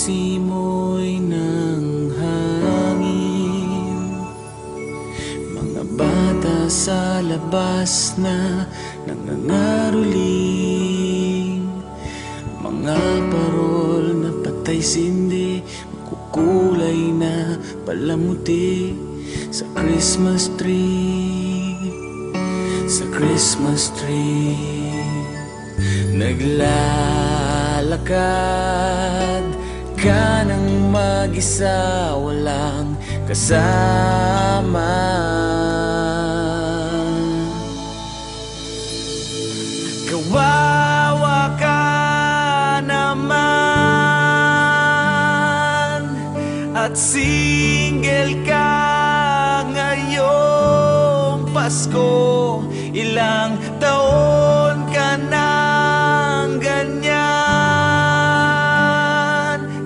simoy ng hangin, mga bata sa labas na nangangaroling, mga parol na patay sindi, makukulay na palamuti sa Christmas tree, sa Christmas tree. Naglalakad ka ng mag-isa, walang kasama. Kawawa ka naman at single ka ngayong Pasko. Ilang taon ka nang ganyan,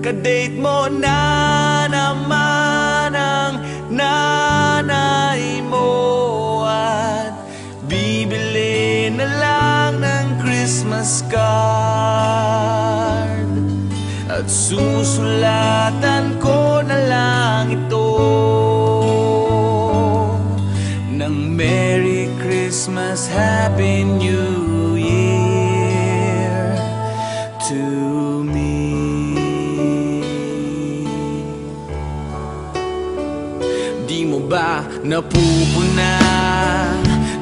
kadate mo na naman ang nanay mo at bibili na lang ng Christmas card at susulatan ko na lang ito ng Merry Christmas, Happy New Year to me. Di mo ba napupuna?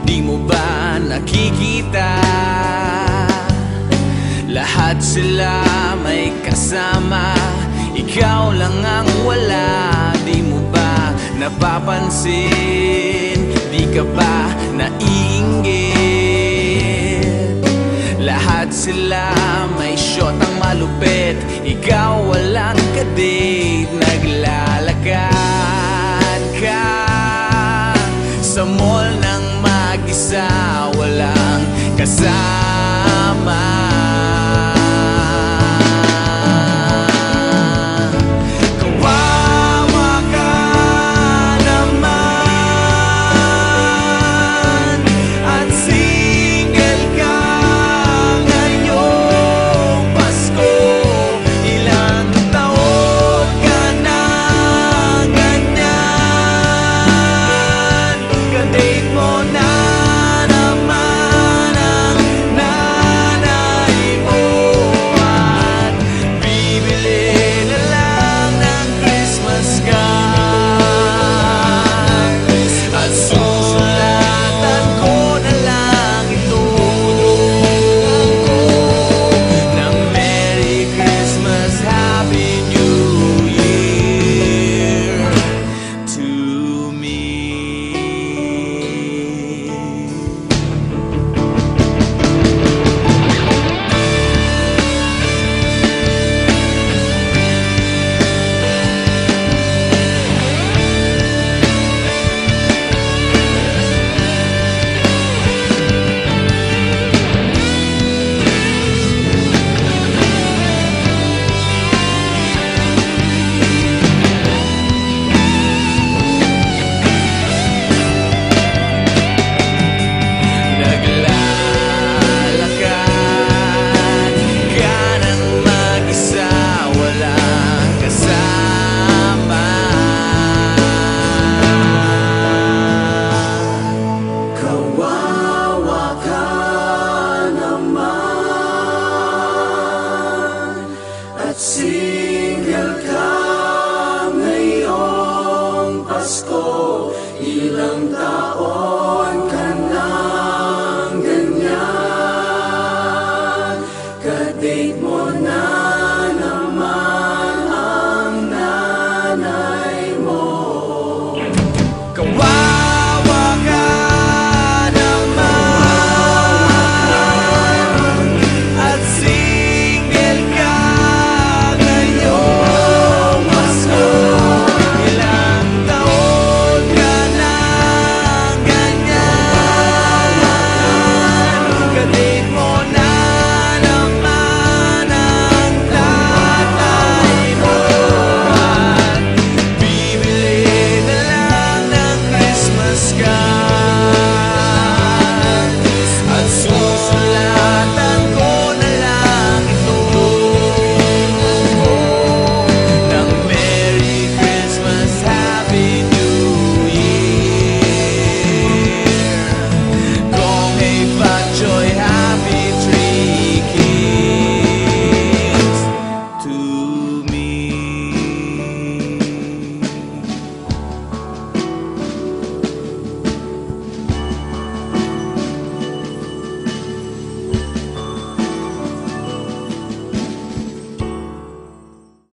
Di mo ba nakikita? Lahat sila may kasama, ikaw lang ang wala. Di mo ba napapansin? Di ka ba naiinggit? Lahat sila may shot ang malupit, ikaw walang kadate. Naglalakad ka sa mall ng mag-isa, walang kasama.